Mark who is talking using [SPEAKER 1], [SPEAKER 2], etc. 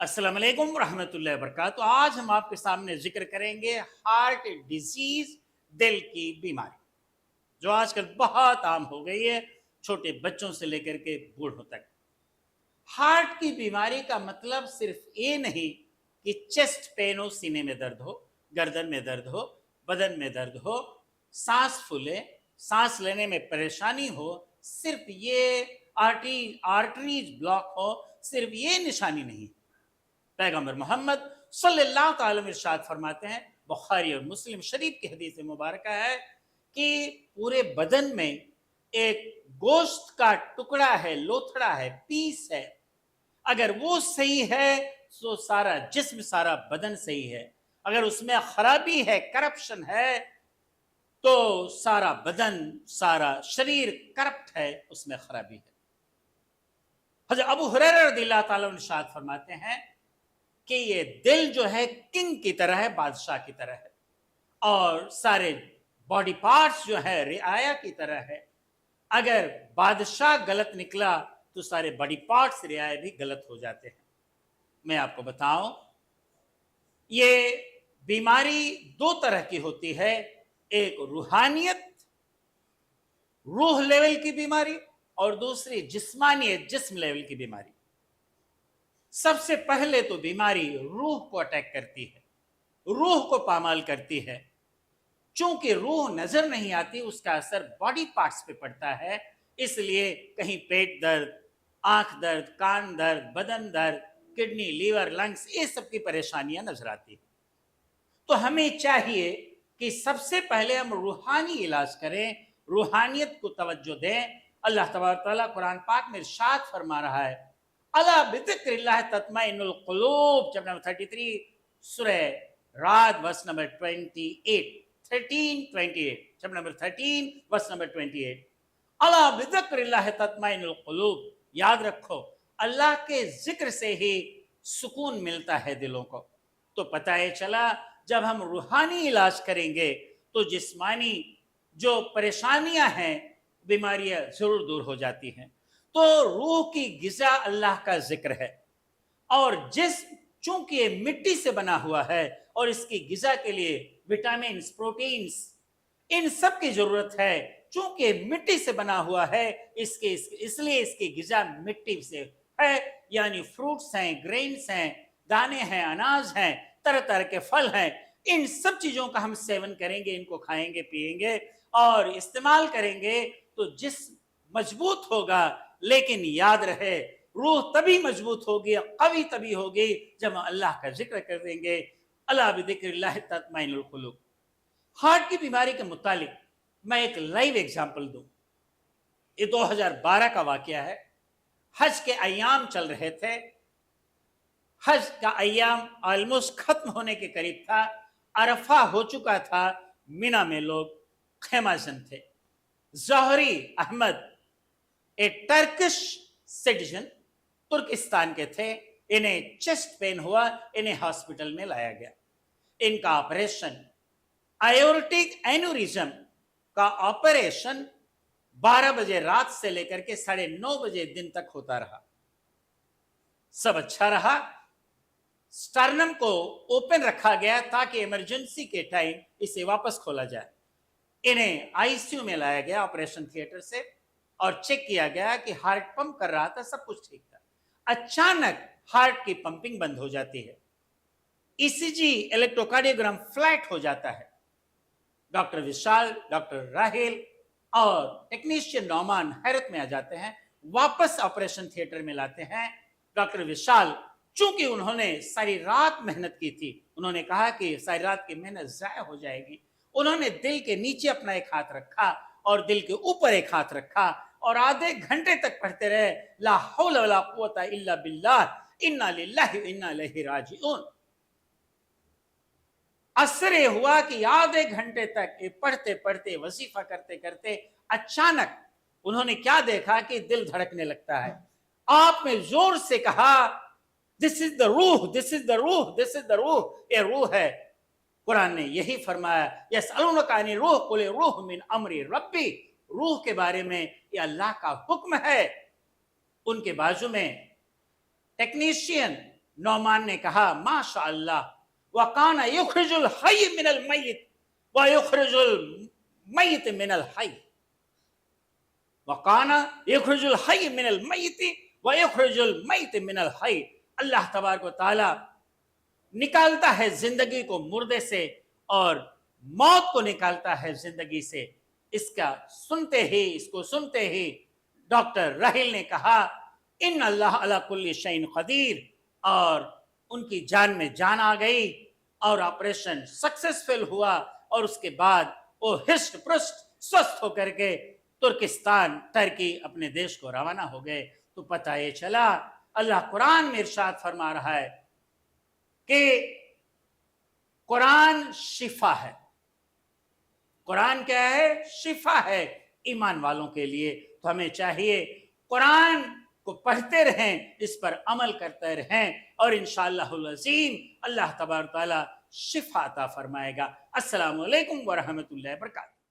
[SPEAKER 1] अस्सलाम वालेकुम रहमतुल्लाहि वबरकातुहू। आज हम आपके सामने जिक्र करेंगे हार्ट डिजीज, दिल की बीमारी, जो आजकल बहुत आम हो गई है, छोटे बच्चों से लेकर के बूढ़ों तक। हार्ट की बीमारी का मतलब सिर्फ ये नहीं कि चेस्ट पेन हो, सीने में दर्द हो, गर्दन में दर्द हो, बदन में दर्द हो, सांस फूले, सांस लेने में परेशानी हो, सिर्फ ये आर्टरीज ब्लॉक हो, सिर्फ ये निशानी नहीं। पैगंबर मोहम्मद सल्लल्लाहु अलैहि वसल्लम इरशाद फरमाते हैं, बुखारी और मुस्लिम शरीफ की हदीस मुबारक है कि पूरे बदन में एक गोश्त का टुकड़ा है, लोथड़ा है, पीस है, अगर वो सही है तो सारा जिस्म, सारा बदन सही है। अगर उसमें खराबी है, करप्शन है, तो सारा बदन, सारा शरीर करप्ट है, उसमें खराबी है। हज़रत अबू हुरैरा रज़ियल्लाहु ताला अन्हु इरशाद फरमाते हैं कि ये दिल जो है किंग की तरह है, बादशाह की तरह है, और सारे बॉडी पार्ट्स जो है रियाया की तरह है। अगर बादशाह गलत निकला तो सारे बॉडी पार्ट्स रियाया भी गलत हो जाते हैं। मैं आपको बताऊं, ये बीमारी दो तरह की होती है, एक रूहानियत, रूह लेवल की बीमारी, और दूसरी जिस्मानियत, जिस्म लेवल की बीमारी। सबसे पहले तो बीमारी रूह को अटैक करती है, रूह को पामाल करती है। चूंकि रूह नजर नहीं आती, उसका असर बॉडी पार्ट्स पे पड़ता है, इसलिए कहीं पेट दर्द, आंख दर्द, कान दर्द, बदन दर्द, किडनी, लीवर, लंग्स, ये सब की परेशानियां नजर आती है। तो हमें चाहिए कि सबसे पहले हम रूहानी इलाज करें, रूहानियत को तवज्जो दें। अल्लाह तबारक तआला कुरान पाक में इरशाद फरमा रहा है, अला बिज़िक्रिल्लाह तत्मइन्नुल क़ुलूब, चैप्टर नंबर 33 सूरह राद verse number 28, 13-28, chapter number 13 verse number 28। अला बिज़िक्रिल्लाह तत्मइन्नुल क़ुलूब, याद रखो अल्लाह के जिक्र से ही सुकून मिलता है दिलों को। तो पता है चला, जब हम रूहानी इलाज करेंगे तो जिस्मानी जो परेशानियां हैं, बीमारियां जरूर दूर हो जाती हैं। तो रूह की गिज़ा अल्लाह का जिक्र है, और जिस्म चूंकि ये मिट्टी से बना हुआ है और इसकी गिज़ा के लिए विटामिन, प्रोटीन्स, इन सब की जरूरत है। चूंकि मिट्टी से बना हुआ है, इसलिए इसकी गिज़ा मिट्टी से है, यानी फ्रूट्स हैं, ग्रेन्स हैं, दाने हैं, अनाज हैं, तरह तरह के फल हैं। इन सब चीजों का हम सेवन करेंगे, इनको खाएंगे, पिएंगे और इस्तेमाल करेंगे तो जिस्म मजबूत होगा। लेकिन याद रहे, रूह तभी मजबूत होगी, कवी तभी होगी जब हम अल्लाह का जिक्र कर देंगे। अला बिज़िक्रिल्लाह तत्मइन्नुल क़ुलूब। हार्ट की बीमारी के मुतालिक मैं एक लाइव एग्जाम्पल दूं। ये 2012 का वाकया है। हज के अय्याम चल रहे थे, हज का अय्याम ऑलमोस्ट खत्म होने के करीब था, अरफा हो चुका था, मिना में लोग खेमाजन थे। ज़ोहरी अहमद, ए टर्किश सिटीजन, तुर्किस्तान के थे। इन्हें चेस्ट पेन हुआ, इन्हें हॉस्पिटल में लाया गया। इनका ऑपरेशन, आयोर्टिक एन्यूरिज्म का ऑपरेशन 12 बजे रात से लेकर के 9:30 बजे दिन तक होता रहा। सब अच्छा रहा। स्टर्नम को ओपन रखा गया ताकि इमरजेंसी के टाइम इसे वापस खोला जाए। इन्हें आईसीयू में लाया गया ऑपरेशन थिएटर से, और चेक किया गया कि हार्ट पंप कर रहा था, सब कुछ ठीक था। अचानक हार्ट की पंपिंग बंद हो जाती है, ईसीजी, इलेक्ट्रोकार्डियोग्राम फ्लैट हो जाता है। डॉक्टर विशाल, डॉक्टर राहेल और टेक्नीशियन नौमान हैरत में आ जाते हैं, वापस ऑपरेशन थिएटर में लाते हैं। डॉक्टर विशाल, चूंकि उन्होंने सारी रात मेहनत की थी, उन्होंने कहा कि सारी रात की मेहनत जाया हो जाएगी। उन्होंने दिल के नीचे अपना एक हाथ रखा और दिल के ऊपर एक हाथ रखा, और आधे घंटे तक पढ़ते रहे, ला हौला वला कुव्वता इल्ला बिल्लाह, इन्ना लिल्लाहि व इन्ना इलैहि राजिऊन। असर ये हुआ कि आधे घंटे तक ये पढ़ते पढ़ते, वजीफा करते करते, अचानक उन्होंने क्या देखा कि दिल धड़कने लगता है। आपने जोर से कहा, दिस इज द रूह, दिस इज द रूह, दिस इज द रूह, ये रूह है। कुरान ने यही फरमाया, यसअलूनका अनिर रूह कुल रूह मिन अमरी रब्बी, रूह के बारे में ये अल्लाह का हुक्म है। उनके बाजू में टेक्नीशियन नौमान ने कहा माशा अल्लाह, वकाना युखरिजुल हय्य मिनल मय्यित व युखरिजुल मय्यित मिनल हय्य, वकाना युखरिजुल हय्य मिनल मय्यित व युखरिजुल मय्यित मिनल हय्य। अल्लाह तबारक व तआला निकालता है जिंदगी को मुर्दे से और मौत को निकालता है जिंदगी से। इसको सुनते ही डॉक्टर राहिल ने कहा इन अल्लाह अला कुल्ली शैइन कदीर, और उनकी जान में जान आ गई और ऑपरेशन सक्सेसफुल हुआ, और उसके बाद वो हिष्ट पुष्ट स्वस्थ होकर के तुर्किस्तान टर्की अपने देश को रवाना हो गए। तो पता ये चला अल्लाह कुरान में इरशाद फरमा रहा है कि कुरान शिफा है। कुरान क्या है? शिफा है ईमान वालों के लिए। तो हमें चाहिए कुरान को पढ़ते रहें, इस पर अमल करते रहें, और इंशाअल्लाहुल अज़ीम अल्लाह तबारक व तआला शिफा अता फरमाएगा। अस्सलामु अलैकुम व रहमतुल्लाहि व बरकातहू।